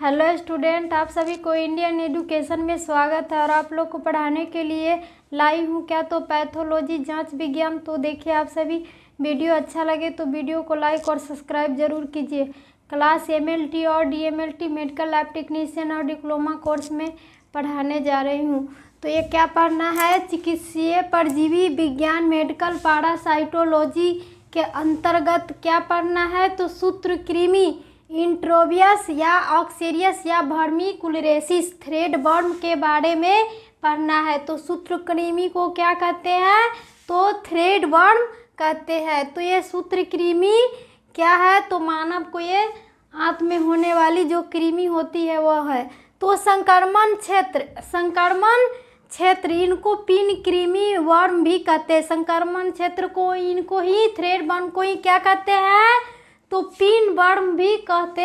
Hello student, आप सभी को इंडियन एजुकेशन में स्वागत है। और आप लोग को पढ़ाने के लिए लाई हूँ क्या तो पैथोलॉजी जांच विज्ञान। तो देखिए, आप सभी वीडियो अच्छा लगे तो वीडियो को लाइक और सब्सक्राइब जरूर कीजिए। क्लास एमएलटी और डीएमएलटी मेडिकल लैब टेक्नीशियन और डिप्लोमा कोर्स में पढ़ाने जा रही हूँ। तो ये क्या पढ़ना है, चिकित्सीय परजीवी विज्ञान मेडिकल पैरासाइटोलॉजी के अंतर्गत क्या पढ़ना है तो सूत्रकृमि, इंट्रोवियस या ऑक्सीरियस या वर्मिकुलरेसिस थ्रेडवर्म के बारे में पढ़ना है। तो सूत्रकृमि को क्या कहते हैं तो थ्रेडवर्म कहते हैं। तो ये सूत्रकृमि क्या है तो मानव को ये आंत में होने वाली जो कृमि होती है वह है। तो संक्रमण क्षेत्र इनको पिन कृमि वर्म भी कहते हैं। संक्रमण क्षेत्र को इनको ही थ्रेडवर्म को ही क्या कहते हैं तो पिन वर्म भी कहते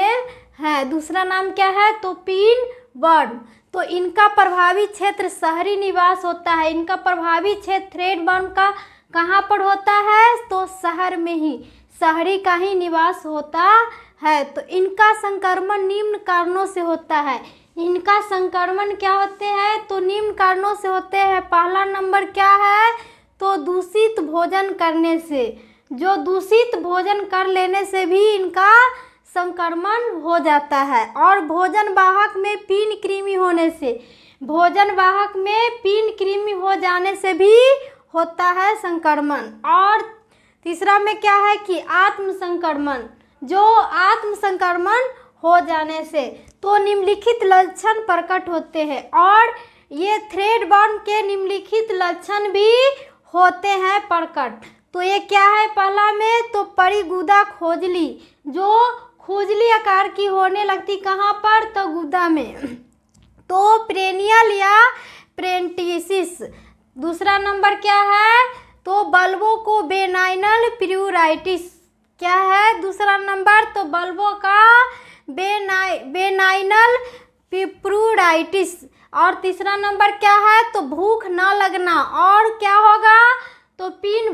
हैं। दूसरा नाम क्या है तो पिन वर्म। तो इनका प्रभावी क्षेत्र शहरी निवास होता है। इनका प्रभावी क्षेत्र थ्रेडवर्म का कहाँ पर होता है तो शहर में ही, शहरी का ही निवास होता है। तो इनका संक्रमण निम्न कारणों से होता है। इनका संक्रमण क्या होते हैं तो निम्न कारणों से होते हैं। पहला नंबर क्या है तो दूषित भोजन करने से, जो दूषित भोजन कर लेने से भी इनका संक्रमण हो जाता है। और भोजन वाहक में पिन कृमि होने से, भोजन वाहक में पिन कृमि हो जाने से भी होता है संक्रमण। और तीसरा में क्या है कि आत्म संक्रमण, जो आत्म संक्रमण हो जाने से। तो निम्नलिखित लक्षण प्रकट होते हैं और ये थ्रेडवर्म के निम्नलिखित लक्षण भी होते हैं प्रकट। तो ये क्या है पहला में तो परिगुदा खोजली, जो खोजली आकार की होने लगती कहाँ पर तो गुदा में। तो प्रेनियल या प्रेंटिसिस। दूसरा नंबर क्या है तो बल्बों को बेनाइनल प्यूराइटिस क्या है दूसरा नंबर तो बल्बों का बेनाइनल प्यूराइटिस। और तीसरा नंबर क्या है तो भूख ना लगना। और क्या होगा तो पिन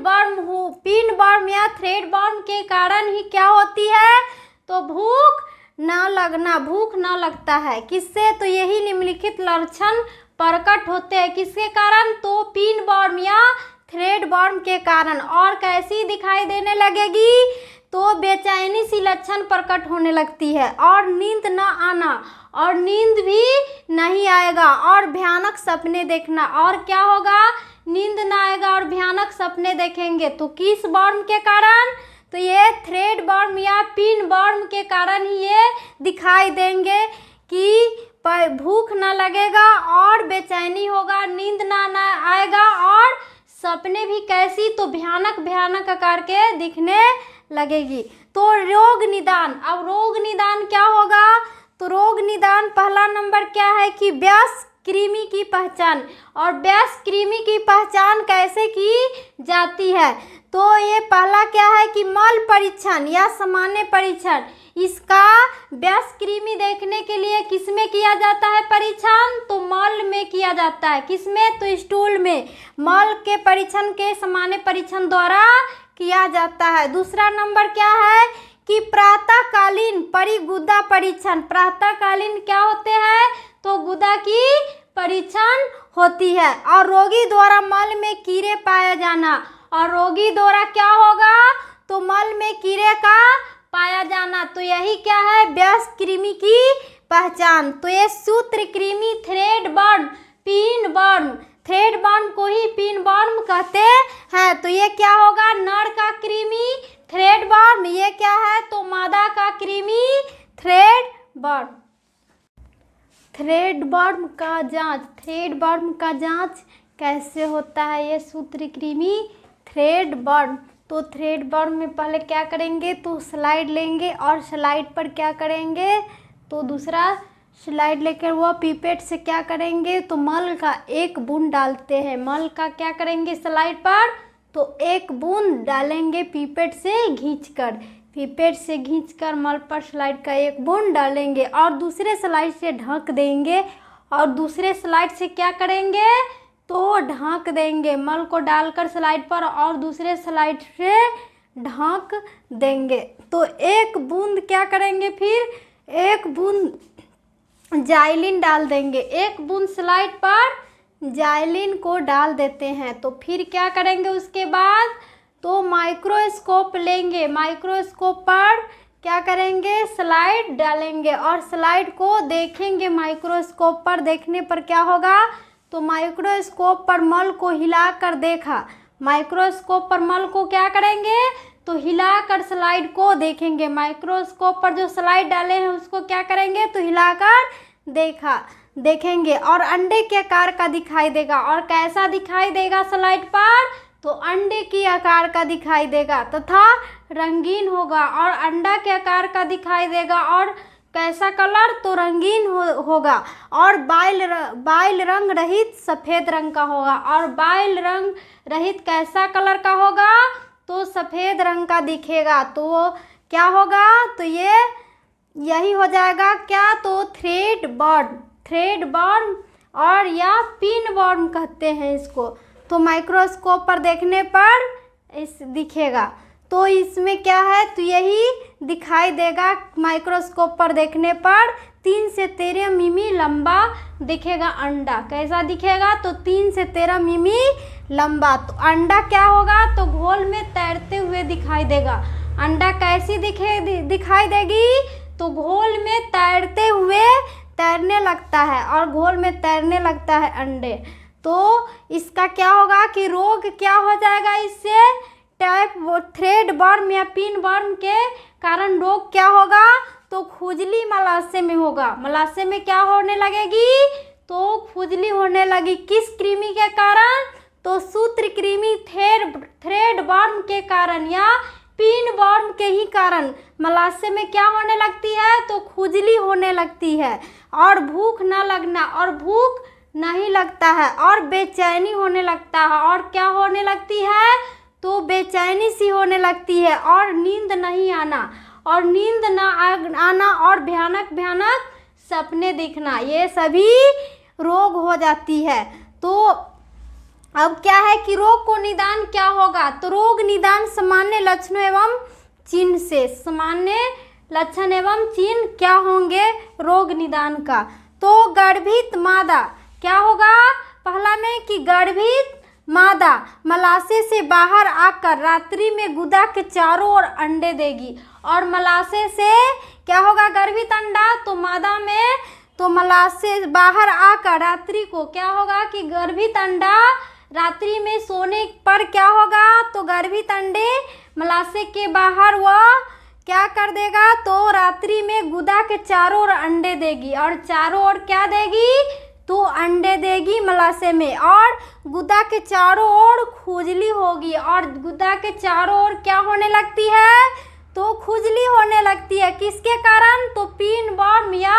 वर्म या थ्रेडवर्म के कारण ही क्या होती है तो भूख ना लगता है। किससे तो यही निम्नलिखित लक्षण प्रकट होते हैं। किसके कारण तो पिन वर्म या थ्रेडवर्म के कारण। और कैसी दिखाई देने लगेगी तो बेचैनी सी लक्षण प्रकट होने लगती है। और नींद न आना, और नींद भी नहीं आएगा। और भयानक सपने देखना। और क्या होगा नींद ना आएगा और भयानक सपने देखेंगे। तो किस वर्म के कारण तो ये थ्रेडवर्म या पिन वर्म के कारण ही ये दिखाई देंगे कि भूख ना लगेगा और बेचैनी होगा, नींद ना आएगा और सपने भी कैसी तो भयानक आकार के दिखने लगेगी। तो रोग निदान। अब रोग निदान क्या होगा तो रोग निदान पहला नंबर क्या है कि व्यस्क कृमि की पहचान। और व्यस्क कृमि की पहचान कैसे की जाती है तो ये पहला क्या है कि मल परीक्षण या सामान्य परीक्षण। इसका व्यस्क कृमि देखने के लिए किसमें किया जाता है परीक्षण तो मल में किया जाता है। किसमें तो स्टूल में। मल के परीक्षण के सामान्य परीक्षण द्वारा किया जाता है। दूसरा नंबर क्या है कि प्रातःकालीन परिगुदा परीक्षण। प्रातःकालीन क्या होते हैं तो गुदा की परीक्षण होती है। और रोगी द्वारा मल में कीड़े पाया जाना। और रोगी द्वारा क्या होगा तो मल में कीड़े का पाया जाना। तो यही क्या है व्यस्क कृमि की पहचान। तो ये सूत्रकृमि थ्रेडवर्म पिन वर्म, थ्रेडवर्म को ही पिन वर्म कहते हैं। तो ये क्या होगा नर का कृमि थ्रेडवर्म, ये क्या है तो मादा का कृमि थ्रेडवर्म। थ्रेडवर्म का जांच कैसे होता है ये सूत्रकृमि थ्रेडवर्म। तो थ्रेडवर्म में पहले क्या करेंगे तो स्लाइड लेंगे और स्लाइड पर क्या करेंगे तो दूसरा स्लाइड लेकर वह पिपेट से क्या करेंगे तो मल का एक बूंद डालते हैं। मल का क्या करेंगे स्लाइड पर तो एक बूंद डालेंगे पिपेट से घींचकर मल पर स्लाइड का एक बूंद डालेंगे और दूसरे स्लाइड से ढक देंगे। और दूसरे स्लाइड से क्या करेंगे तो ढक देंगे मल को डालकर स्लाइड पर और दूसरे स्लाइड से ढक देंगे। तो एक बूंद क्या करेंगे फिर एक बूंद जाइलिन डाल देंगे, 1 बूंद स्लाइड पर जाइलिन को डाल देते हैं। तो फिर क्या करेंगे उसके बाद, तो माइक्रोस्कोप लेंगे, माइक्रोस्कोप पर क्या करेंगे, स्लाइड डालेंगे और स्लाइड को देखेंगे। माइक्रोस्कोप पर देखने पर क्या होगा, तो माइक्रोस्कोप पर मल को हिलाकर देखा, माइक्रोस्कोप पर मल को क्या करेंगे, तो हिलाकर स्लाइड को देखेंगे। माइक्रोस्कोप पर जो स्लाइड डाले हैं उसको क्या करेंगे, तो हिलाकर देखेंगे और अंडे के आकार का दिखाई देगा। और कैसा दिखाई देगा स्लाइड पर, तो अंडे की आकार का दिखाई देगा तथा रंगीन होगा। और अंडा के आकार का दिखाई देगा और कैसा कलर, तो रंगीन होगा। और बाइल रंग रहित सफ़ेद रंग का होगा। और बाइल रंग रहित कैसा कलर का होगा, तो सफ़ेद रंग का दिखेगा। तो क्या होगा, तो यही हो जाएगा क्या, तो थ्रेड बर्म और या पिन वर्म कहते हैं इसको। तो माइक्रोस्कोप पर देखने पर इस दिखेगा। तो इसमें क्या है, तो यही दिखाई देगा। माइक्रोस्कोप पर देखने पर 3 से 13 मिमी लंबा दिखेगा अंडा। कैसा दिखेगा, तो 3 से 13 मिमी लंबा। तो अंडा क्या होगा, तो घोल में तैरते हुए दिखाई देगा। अंडा कैसी दिखाई देगी, तो घोल में तैरते हुए तैरने लगता है और घोल में तैरने लगता है अंडे। तो इसका क्या होगा कि रोग क्या हो जाएगा, इससे थ्रेड बर्म या पिन बर्म के कारण रोग क्या होगा, तो खुजली मलाशय में होगा। मलाशय में क्या होने लगेगी, तो खुजली होने लगी। किस कृमि के कारण, तो सूत्रकृमि थ्रेड बर्म के कारण या पिन बर्म के ही कारण मलाशय में क्या होने लगती है, तो खुजली होने लगती है और भूख न लगना और भूख नहीं लगता है और बेचैनी होने लगता है। और क्या होने लगती है, तो बेचैनी सी होने लगती है और नींद नहीं आना और नींद ना आना और भयानक सपने दिखना, ये सभी रोग हो जाती है। तो अब क्या है कि रोग को निदान क्या होगा, तो रोग निदान सामान्य लक्षणों एवं चिन्ह से, सामान्य लक्षण एवं चिन्ह क्या होंगे रोग निदान का, तो गर्भित मादा क्या होगा, पहला में कि गर्भित मादा मलाशय से बाहर आकर रात्रि में गुदा के चारों ओर अंडे देगी। और मलाशय से क्या होगा, गर्भित अंडा, तो मादा में तो मलाशय से बाहर आकर रात्रि को क्या होगा कि गर्भित अंडा रात्रि में सोने पर क्या होगा, तो गर्भित अंडे मलाशय के बाहर वह क्या कर देगा, तो रात्रि में गुदा के चारों ओर अंडे देगी। और चारों ओर क्या देगी, तो अंडे देगी मलाशय में। और गुदा के चारों ओर खुजली होगी और गुदा के चारों ओर क्या होने लगती है, तो खुजली होने लगती है। किसके कारण, तो पिन बर्म या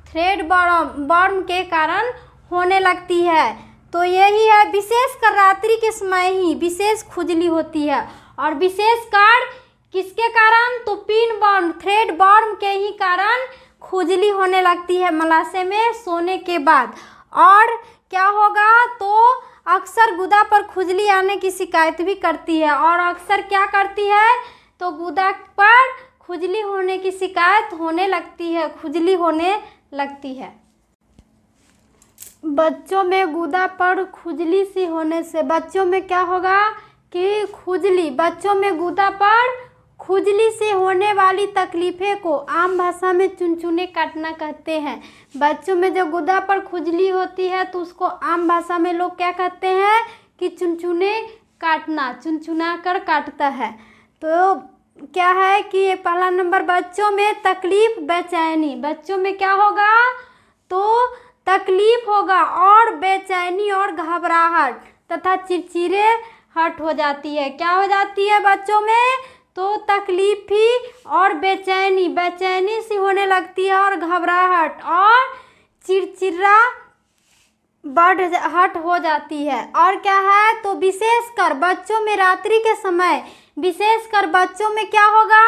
थ्रेड बर्म के कारण होने लगती है। तो यही है, विशेषकर रात्रि के समय ही विशेष खुजली होती है। और विशेषकर किसके कारण, तो पिन बर्म थ्रेड बर्म के ही कारण खुजली होने लगती है मलाशय में सोने के बाद। और क्या होगा, तो अक्सर गुदा पर खुजली आने की शिकायत भी करती है। और अक्सर क्या करती है, तो गुदा पर खुजली होने की शिकायत होने लगती है, खुजली होने लगती है। बच्चों में गुदा पर खुजली सी होने से बच्चों में क्या होगा कि खुजली, बच्चों में गुदा पर खुजली से होने वाली तकलीफ़ें को आम भाषा में चुनचुने काटना कहते हैं। बच्चों में जो गुदा पर खुजली होती है तो उसको आम भाषा में लोग क्या कहते हैं कि चुनचुने काटना, चुनचुना कर काटता है। तो क्या है कि ये पहला नंबर, बच्चों में तकलीफ बेचैनी, बच्चों में क्या होगा, तो तकलीफ होगा और बेचैनी और घबराहट तथा चिड़चिड़े हट हो जाती है। क्या हो जाती है बच्चों में, तो तकलीफ ही और बेचैनी सी होने लगती है और घबराहट और चिड़चिड़ा हट हो जाती है। और क्या है, तो विशेषकर बच्चों में रात्रि के समय, विशेषकर बच्चों में क्या होगा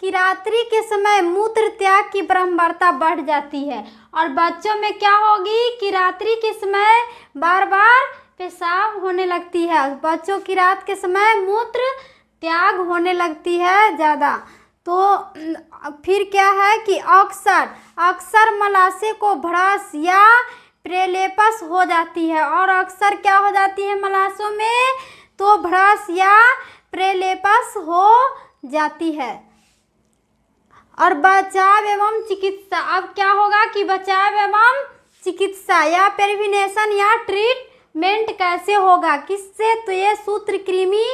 कि रात्रि के समय मूत्र त्याग की बारंबारता बढ़ जाती है। और बच्चों में क्या होगी कि रात्रि के समय बार बार पेशाब होने लगती है, बच्चों की रात के समय मूत्र त्याग होने लगती है ज़्यादा। तो फिर क्या है कि अक्सर मलाशय को भ्रश या प्रेलेपस हो जाती है, और अक्सर क्या हो जाती है मलाशों में, तो भ्रश या प्रेलेपस हो जाती है। और बचाव एवं चिकित्सा, अब क्या होगा कि बचाव एवं चिकित्सा या प्रिवेंशन या ट्रीटमेंट कैसे होगा, किससे, तो ये सूत्रकृमि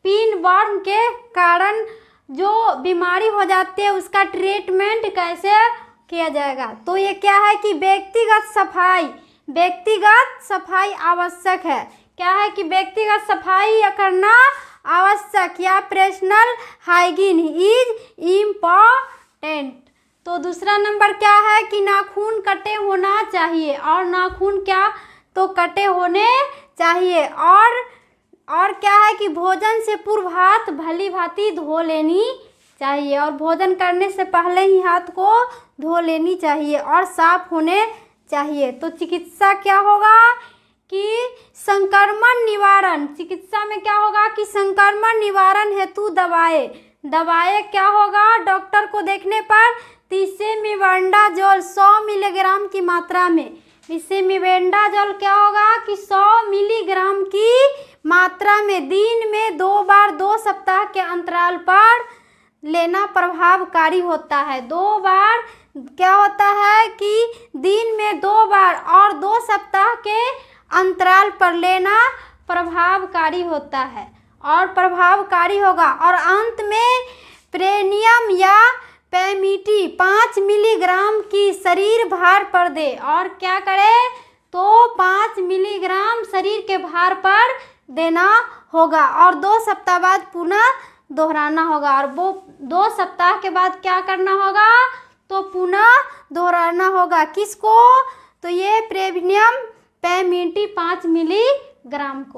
पिनवर्म के कारण जो बीमारी हो जाती है उसका ट्रीटमेंट कैसे किया जाएगा। तो ये क्या है कि व्यक्तिगत सफाई आवश्यक है। क्या है कि व्यक्तिगत सफाई करना आवश्यक, या पर्सनल हाइजीन इज इम्पोर्टेंट। तो दूसरा नंबर क्या है कि नाखून कटे होना चाहिए, और नाखून क्या, तो कटे होने चाहिए। और क्या है कि भोजन से पूर्व हाथ भली भांति धो लेनी चाहिए, और भोजन करने से पहले ही हाथ को धो लेनी चाहिए और साफ होने चाहिए। तो चिकित्सा क्या होगा कि संक्रमण निवारण, चिकित्सा में क्या होगा कि संक्रमण निवारण हेतु दवाएं क्या होगा, डॉक्टर को देखने पर थिस्सेमिबेंडाजोल 100 मिलीग्राम की मात्रा में, थिस्सेमिबेंडाजोल क्या होगा कि 100 मिलीग्राम की मात्रा में दिन में 2 बार 2 सप्ताह के अंतराल पर लेना प्रभावकारी होता है। 2 बार क्या होता है कि दिन में 2 बार और 2 सप्ताह के अंतराल पर लेना प्रभावकारी होता है और प्रभावकारी होगा। और अंत में प्रेनियम या पैमिटी 5 मिलीग्राम की शरीर भार पर दे, और क्या करे, तो 5 मिलीग्राम शरीर के भार पर देना होगा, और 2 सप्ताह बाद पुनः दोहराना होगा। और वो 2 सप्ताह के बाद क्या करना होगा, तो पुनः दोहराना होगा। किसको, तो ये प्रेनियम पैमिटी 5 मिलीग्राम को।